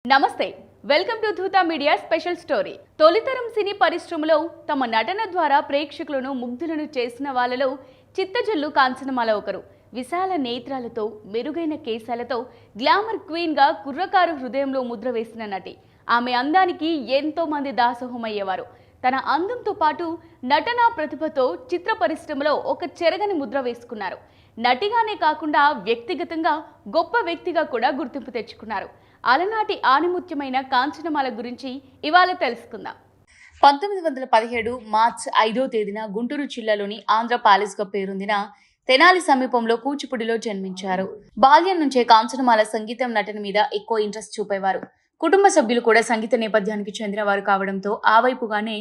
నమస్తే welcome to Dhoota media special story. తొలితరం సినీ పరిశ్రమలో తమ నటన ద్వారా ప్రేక్షకులను ముగ్ధులను చేసిన వాళ్ళలో చిత్తజల్లు కాంచనమాల ఒకరు. విశాల నేత్రాలతో మెరుగైన కేశాలతో గ్లామర్ క్వీన్ గా కుర్రకారు హృదయంలో ముద్ర వేసిన నటి. ఆమె అందానికి ఎంతో మంది దాసోహమయ్యేవారు. తన అందంతో పాటు నటనా ప్రతిభతో చిత్ర పరిశ్రమలో ఒక చెరగని ముద్ర వేసుకున్నారు. నటిగానే కాకుండా వ్యక్తిగతంగా గొప్ప వ్యక్తిగా కూడా గుర్తింపు తెచ్చుకున్నారు. అలనాటి ఆణిముత్యమైన కాంచనమాల గురించి ఇవాళ తెలుసుకుందాం. 1917 మార్చి 5వ తేదీన గుంటూరు జిల్లాలోని ఆంధ్ర ప్యాలెస్ గా పేరొందిన తెనాలి సమీపంలో కూచిపూడిలో జన్మించారు. బాల్యం నుంచే కాంచనమాల సంగీతం నటన మీద ఎక్కువ ఇంట్రెస్ట్ చూపేవారు. కుటుంబ సభ్యులు కూడా సంగీత నేపథ్యానికి చెందిన వారు కావడంతో ఆ వైపుగానే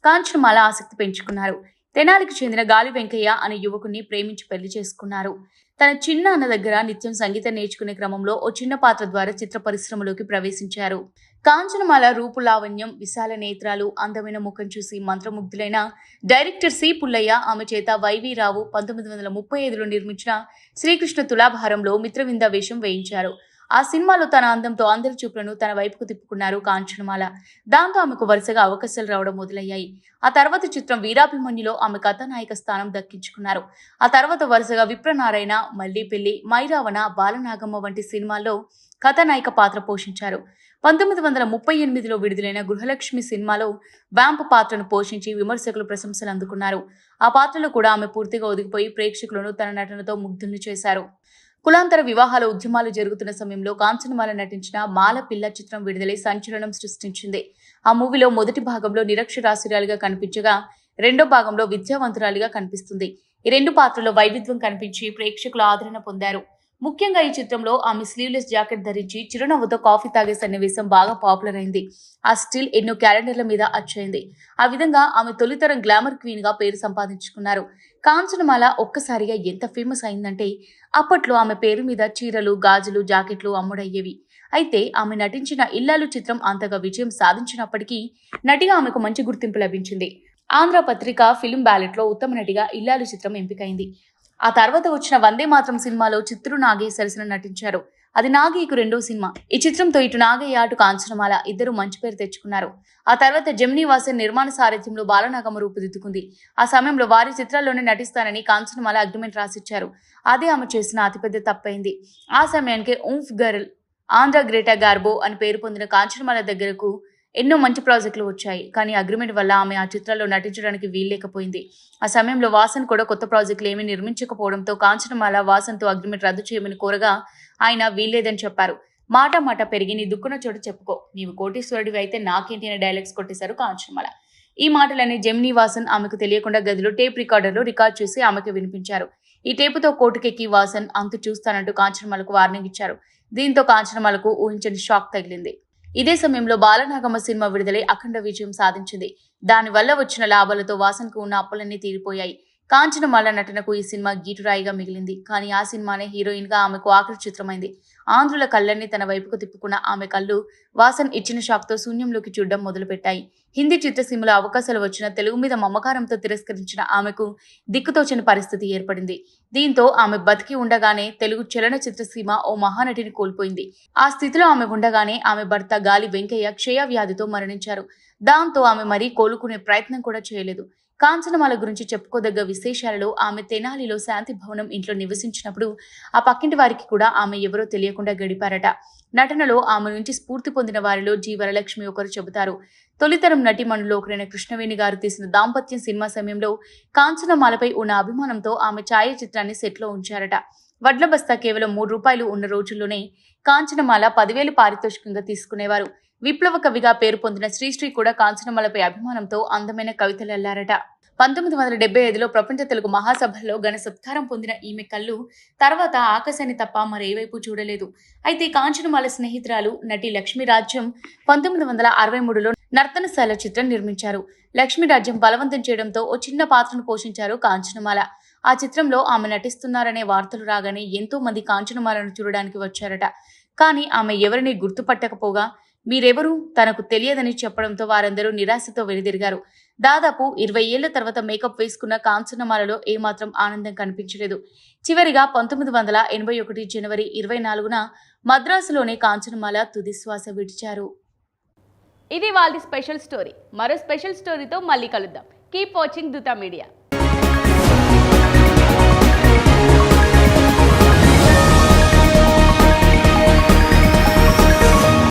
కాంచనమాల ఆసక్తి పెంచుకున్నారు. తెనాలికి చెందిన గాలి వెంకయ్య అనే యువకుని ప్రేమించి పెళ్లి చేసుకున్నారు. తన చిన్న అన్న దగ్గర నిత్యం సంగీతం నేర్చుకునే క్రమంలో ఓ చిన్న పాత్ర ద్వారా చిత్ర పరిశ్రమలోకి ప్రవేశించారు. కాంచనమాల రూపు లావణ్యం, విశాల నేత్రాలు, అందమైన ముఖం చూసి మంత్రముగ్ధులైన డైరెక్టర్ సి పుల్లయ్య ఆమె చేత వైవి రావు 1935లో నిర్మించిన శ్రీకృష్ణ తులాభారంలో మిత్రవింద వేషం వేయించారు. ఆ సినిమాలో తన అందంతో అందరి చూపులను తన వైపుకు తిప్పుకున్నారు కాంచనమాల. దాంతో ఆమెకు వరుసగా అవకాశాలు రావడం మొదలయ్యాయి. ఆ తర్వాత చిత్రం వీరాభిమన్యులో ఆమె కథానాయిక స్థానం దక్కించుకున్నారు. ఆ తర్వాత వరుసగా విప్రనారాయణ, మల్లి పెళ్లి, మైరావణ, బాలనాగమ్మ వంటి సినిమాల్లో కథానాయిక పాత్ర పోషించారు. 1938లో విడుదలైన గృహలక్ష్మి సినిమాలో వ్యాంప్ పాత్రను పోషించి విమర్శకులు ప్రశంసలు అందుకున్నారు. ఆ పాత్రలో కూడా ఆమె పూర్తిగా ఒదిగిపోయి ప్రేక్షకులను తన నటనతో ముగ్ధుల్ని చేశారు. కులాంతర వివాహాల ఉద్యమాలు జరుగుతున్న సమయంలో కాంచనమాల నటించిన మాల పిల్ల చిత్రం విడుదలై సంచలనం సృష్టించింది. ఆ మూవీలో మొదటి భాగంలో నిరక్షరాస్యురాలిగా కనిపించగా రెండో భాగంలో విద్యావంతురాలిగా కనిపిస్తుంది. ఈ రెండు పాత్రల్లో వైవిధ్యం కనిపించి ప్రేక్షకుల ఆదరణ పొందారు. ముఖ్యంగా ఈ చిత్రంలో ఆమె స్లీవ్లెస్ జాకెట్ ధరించి చిరునవ్వుతో కాఫీ తాగే సన్నివేశం బాగా పాపులర్ అయింది. ఆ స్టిల్ ఎన్నో క్యాలెండర్ల మీద అచ్చయింది. ఆ విధంగా ఆమె తొలితరం గ్లామర్ క్వీన్ గా పేరు సంపాదించుకున్నారు. కాంచనమాల ఒక్కసారిగా ఎంత ఫేమస్ అయిందంటే అప్పట్లో ఆమె పేరు మీద చీరలు, గాజులు, జాకెట్లు అమ్ముడయ్యేవి. అయితే ఆమె నటించిన ఇల్లాలు చిత్రం అంతగా విజయం సాధించినప్పటికీ నటిగా ఆమెకు మంచి గుర్తింపు లభించింది. ఆంధ్ర పత్రిక ఫిల్మ్ బ్యాలెట్ లో ఉత్తమ నటిగా ఇల్లాలు చిత్రం ఎంపికైంది. ఆ తర్వాత వచ్చిన వందే మాత్రం సినిమాలో చిత్రు నాగే సరసన నటించారు. అది నాగయ్యకు రెండో సినిమా. ఈ చిత్రంతో ఇటు నాగయ్య అటు కాంచనమాల ఇద్దరు మంచి పేరు తెచ్చుకున్నారు. ఆ తర్వాత జెమినీ వాసన్ నిర్మాణ సారథ్యంలో బాలనాగమ్మ రూపుదిద్దుకుంది. ఆ సమయంలో వారి చిత్రాల్లోనే నటిస్తానని కాంచనమాల అగ్రిమెంట్ రాసిచ్చారు. అదే ఆమె చేసిన అతిపెద్ద తప్పైంది. ఆ సమయానికి ఊంఫ్ గర్ల్, ఆంధ్ర గ్రేటా గార్బో అని పేరు పొందిన కాంచనమాల దగ్గరకు ఎన్నో మంచి ప్రాజెక్టులు వచ్చాయి. కానీ అగ్రిమెంట్ వల్ల ఆమె ఆ చిత్రాల్లో నటించడానికి వీల్లేకపోయింది. ఆ సమయంలో వాసన్ కూడా కొత్త ప్రాజెక్టులు ఏమీ నిర్మించకపోవడంతో కాంచనమాల వాసన్తో అగ్రిమెంట్ రద్దు చేయమని కోరగా ఆయన వీల్లేదని చెప్పారు. మాట పెరిగి నీ దుక్కున చోటు చెప్పుకో, నీవు కోటీశ్వరుడివి అయితే నాకేంటి అనే డైలాగ్స్ కొట్టేశారు కాంచనమాల. ఈ మాటలని జెమినీ వాసన్ ఆమెకు తెలియకుండా గదిలో టేప్ రికార్డర్లో రికార్డ్ చేసి ఆమెకు వినిపించారు. ఈ టేపుతో కోర్టుకెక్కి వాసన్ అంతు చూస్తానంటూ కాంచనమాలకు వార్నింగ్ ఇచ్చారు. దీంతో కాంచనమాలకు ఊహించని షాక్ తగిలింది. ఇదే సమయంలో బాలనాగమ్మ సినిమా విడుదలై అఖండ విజయం సాధించింది. దానివల్ల వచ్చిన లాభాలతో వాసన్కు ఉన్న అప్పులన్నీ తీరిపోయాయి. కాంచనమాల నటనకు ఈ సినిమా గీటురాయిగా మిగిలింది. కానీ ఆ సినిమానే హీరోయిన్ గా ఆమెకు ఆఖరి చిత్రమైంది. ఆంధ్రుల కళ్ళన్ని తన వైపుకు తిప్పుకున్న ఆమె కళ్ళు వాసన్ ఇచ్చిన షాక్ తో శూన్యంలోకి చూడడం మొదలుపెట్టాయి. హిందీ చిత్రసీమలో అవకాశాలు వచ్చిన తెలుగు మీద మమకారంతో తిరస్కరించిన ఆమెకు దిక్కుతోచని పరిస్థితి ఏర్పడింది. దీంతో ఆమె బతికి ఉండగానే తెలుగు చలన చిత్రసీమ ఓ మహానటిని కోల్పోయింది. ఆ స్థితిలో ఆమె ఉండగానే ఆమె భర్త గాలి వెంకయ్య క్షయ వ్యాధితో మరణించారు. దాంతో ఆమె మరీ కోలుకునే ప్రయత్నం కూడా చేయలేదు. కాంచనమాల గురించి చెప్పుకోదగ్గ విశేషాలలో ఆమె తెనాలిలో శాంతి భవనం ఇంట్లో నివసించినప్పుడు ఆ పక్కింటి వారికి కూడా ఆమె ఎవరో తెలియకుండా గడిపారట. నటనలో ఆమె నుంచి స్ఫూర్తి పొందిన వారిలో జి వరలక్ష్మి ఒకరు చెబుతారు. తొలితరం నటీమణుల్లో ఒకరైన కృష్ణవేణి గారు తీసిన దాంపత్యం సినిమా సమయంలో కాంచనమాలపై ఉన్న అభిమానంతో ఆమె ఛాయాచిత్రాన్ని సెట్లో ఉంచారట. వడ్ల బస్తా కేవలం ₹3 ఉన్న రోజుల్లోనే కాంచనమాల 10,000 పారితోషికంగా తీసుకునేవారు. విప్లవ కవిగా పేరు పొందిన శ్రీశ్రీ కూడా కాంచనమాలపై అభిమానంతో అందమైన కవితలు అల్లారట. 1975లో ప్రపంచ తెలుగు మహాసభల్లో ఘన సత్కారం పొందిన ఈమె కళ్ళు తర్వాత ఆకాశాన్ని తప్ప మరేవైపు చూడలేదు. అయితే కాంచనమాల స్నేహితురాలు నటి లక్ష్మీరాజ్యం 1963లో నర్తనశాల చిత్రం నిర్మించారు. లక్ష్మీరాజ్యం బలవంతం చేయడంతో ఓ చిన్న పాత్రను పోషించారు కాంచనమాల. ఆ చిత్రంలో ఆమె నటిస్తున్నారనే వార్తలు రాగానే ఎంతో మంది కాంచనమాలను చూడడానికి వచ్చారట. కానీ ఆమె ఎవరిని గుర్తుపట్టకపోగా మీరెవరూ తనకు తెలియదని చెప్పడంతో వారందరూ నిరాశతో వెనుదిరిగారు. దాదాపు 20 ఏళ్ల తర్వాత మేకప్ వేసుకున్న కాంచనమాలలో ఏమాత్రం ఆనందం కనిపించలేదు. చివరిగా 1981 జనవరి 24న మద్రాసులోనే కాంచనమాల తుదిశ్వాస విడిచారు. ఇది వాళ్ళ స్పెషల్ స్టోరీ. మరో స్పెషల్ స్టోరీతో మళ్ళీ కలుద్దాం. Keep watching Dhruta media.